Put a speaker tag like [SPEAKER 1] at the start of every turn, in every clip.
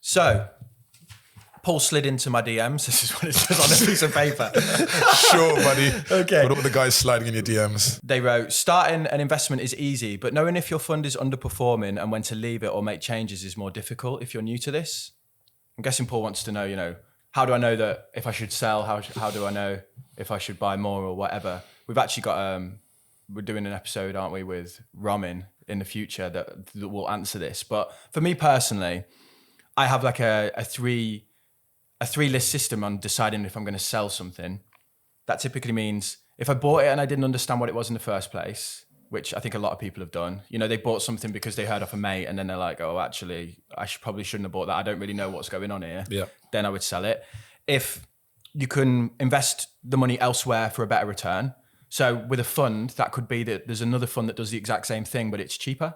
[SPEAKER 1] So, Paul slid into my DMs. This is what it says on a piece of paper.
[SPEAKER 2] Sure, buddy.
[SPEAKER 1] Okay.
[SPEAKER 2] With all the guys sliding in your DMs.
[SPEAKER 1] They wrote, starting an investment is easy, but knowing if your fund is underperforming and when to leave it or make changes is more difficult if you're new to this. I'm guessing Paul wants to know, how do I know that if I should sell? How do I know if I should buy more or whatever? We've actually got, we're doing an episode, aren't we, with Ramin in the future that will answer this. But for me personally, I have like a three list system on deciding if I'm going to sell something. That typically means if I bought it and I didn't understand what it was in the first place, which I think a lot of people have done, they bought something because they heard off a mate and then they're like, oh, actually, probably shouldn't have bought that. I don't really know what's going on here.
[SPEAKER 2] Yeah.
[SPEAKER 1] Then I would sell it. If you can invest the money elsewhere for a better return. So with a fund, that could be that there's another fund that does the exact same thing, but it's cheaper,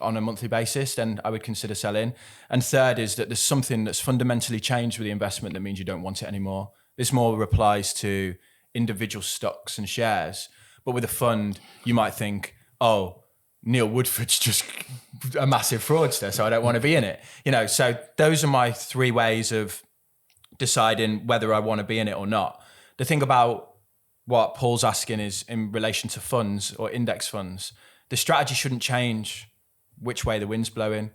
[SPEAKER 1] on a monthly basis, then I would consider selling. And third is that there's something that's fundamentally changed with the investment that means you don't want it anymore. This more applies to individual stocks and shares. But with a fund, you might think, oh, Neil Woodford's just a massive fraudster, so I don't want to be in it. So those are my three ways of deciding whether I want to be in it or not. The thing about what Paul's asking is in relation to funds or index funds, the strategy shouldn't change which way the wind's blowing.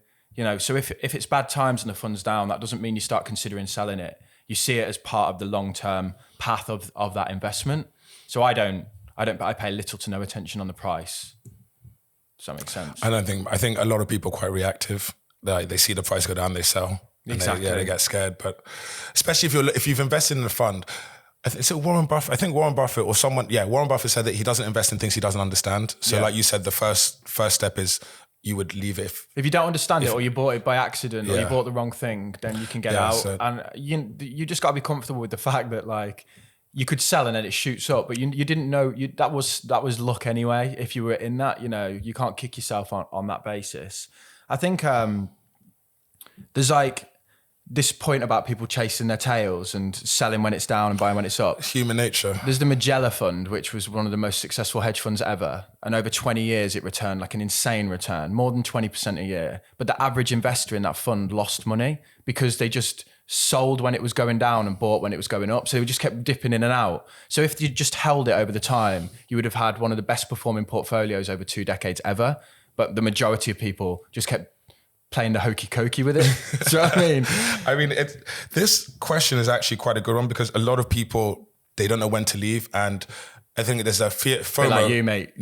[SPEAKER 1] So if it's bad times and the fund's down, that doesn't mean you start considering selling it. You see it as part of the long-term path of that investment. So I pay little to no attention on the price. Does that make sense?
[SPEAKER 2] I think a lot of people are quite reactive. They see the price go down, they sell.
[SPEAKER 1] Exactly.
[SPEAKER 2] They get scared. But especially if you've invested in a fund, Warren Buffett. I think Warren Buffett or someone, Warren Buffett said that he doesn't invest in things he doesn't understand. So like you said, the first step is you would leave it.
[SPEAKER 1] If you don't understand it or you bought it by accident or you bought the wrong thing, then you can get out. So, and you just got to be comfortable with the fact that like you could sell and then it shoots up, but you didn't know that was luck anyway. If you were in that, you can't kick yourself on that basis. I think there's like this point about people chasing their tails and selling when it's down and buying when it's up.
[SPEAKER 2] It's human nature.
[SPEAKER 1] There's the Magellan Fund, which was one of the most successful hedge funds ever. And over 20 years, it returned like an insane return, more than 20% a year. But the average investor in that fund lost money because they just sold when it was going down and bought when it was going up. So they just kept dipping in and out. So if you just held it over the time, you would have had one of the best performing portfolios over 2 decades ever. But the majority of people just kept playing the hokey cokey with it. Do you know what I mean?
[SPEAKER 2] This question is actually quite a good one because a lot of people, they don't know when to leave. And I think there's a fear, FOMO.
[SPEAKER 1] Like you, mate.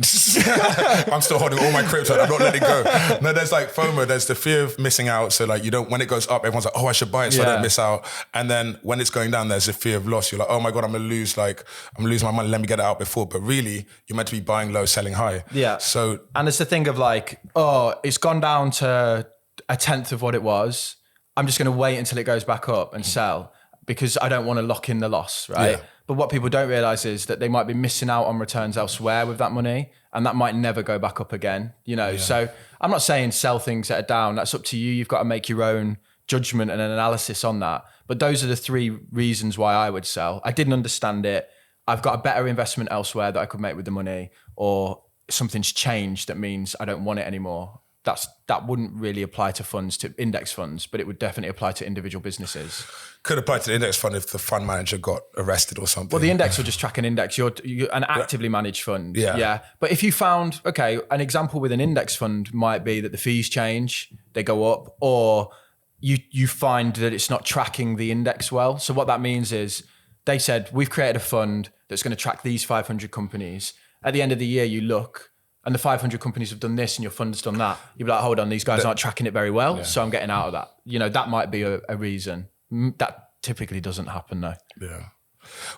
[SPEAKER 2] I'm still holding all my crypto. I'm not letting it go. No, there's like FOMO. There's the fear of missing out. So like when it goes up, everyone's like, oh, I should buy it so I don't miss out. And then when it's going down, there's a fear of loss. You're like, oh my God, I'm going to lose my money. Let me get it out before. But really, you're meant to be buying low, selling high.
[SPEAKER 1] Yeah.
[SPEAKER 2] So,
[SPEAKER 1] and it's the thing of like, oh, it's gone down to 1/10 of what it was. I'm just going to wait until it goes back up and sell because I don't want to lock in the loss, right? Yeah. But what people don't realize is that they might be missing out on returns elsewhere with that money and that might never go back up again, So I'm not saying sell things that are down. That's up to you. You've got to make your own judgment and an analysis on that. But those are the 3 reasons why I would sell. I didn't understand it. I've got a better investment elsewhere that I could make with the money, or something's changed that means I don't want it anymore. That wouldn't really apply to funds, to index funds, but it would definitely apply to individual businesses.
[SPEAKER 2] Could apply to the index fund if the fund manager got arrested or something.
[SPEAKER 1] Well, the index will just track an index. You're an actively managed fund. Yeah. But if you found, an example with an index fund might be that the fees change, they go up, or you find that it's not tracking the index well. So what that means is they said, we've created a fund that's going to track these 500 companies. At the end of the year, you look, and the 500 companies have done this and your fund's done that. You'd be like, hold on, these guys aren't tracking it very well, so I'm getting out of that. That might be a reason. That typically doesn't happen though.
[SPEAKER 2] Yeah.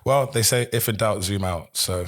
[SPEAKER 2] Well, they say if in doubt, zoom out. So,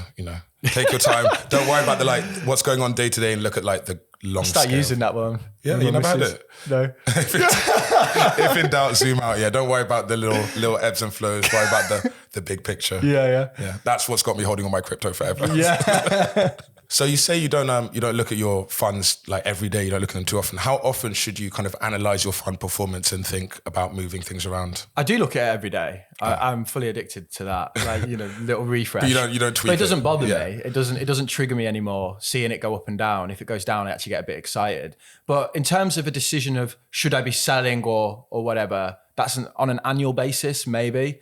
[SPEAKER 2] take your time. Don't worry about what's going on day to day and look at the long
[SPEAKER 1] Start
[SPEAKER 2] scale.
[SPEAKER 1] using that one.
[SPEAKER 2] Yeah, you never had it?
[SPEAKER 1] No.
[SPEAKER 2] If in doubt, zoom out. Yeah, don't worry about the little ebbs and flows. Worry about the big picture.
[SPEAKER 1] Yeah.
[SPEAKER 2] Yeah, that's what's got me holding on my crypto forever.
[SPEAKER 1] Yeah.
[SPEAKER 2] So you say you don't look at your funds like every day. You don't look at them too often. How often should you kind of analyze your fund performance and think about moving things around?
[SPEAKER 1] I do look at it every day. I'm fully addicted to that. Like, little refresh.
[SPEAKER 2] But you don't tweak.
[SPEAKER 1] But it doesn't bother me. It doesn't trigger me anymore. Seeing it go up and down. If it goes down, I actually get a bit excited. But in terms of a decision of should I be selling or whatever, that's on an annual basis, maybe.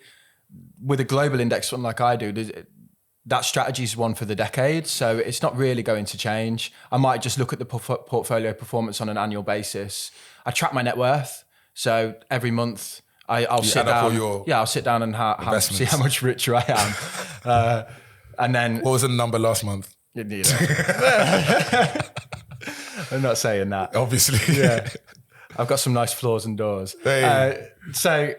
[SPEAKER 1] With a global index fund like I do, that strategy is one for the decade, so it's not really going to change. I might just look at the portfolio performance on an annual basis. I track my net worth, so every month I'll sit down. I'll sit down and see how much richer I am. And then,
[SPEAKER 2] what was the number last month?
[SPEAKER 1] I'm not saying that.
[SPEAKER 2] Obviously,
[SPEAKER 1] yeah. I've got some nice floors and doors. So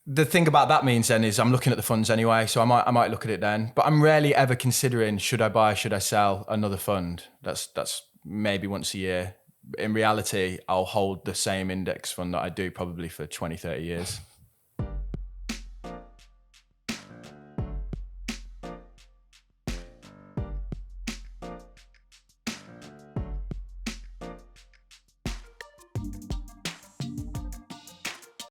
[SPEAKER 1] the thing about that means then is I'm looking at the funds anyway, so I might look at it then. But I'm rarely ever considering should I buy, should I sell another fund. That's maybe once a year. In reality, I'll hold the same index fund that I do probably for 20, 30 years.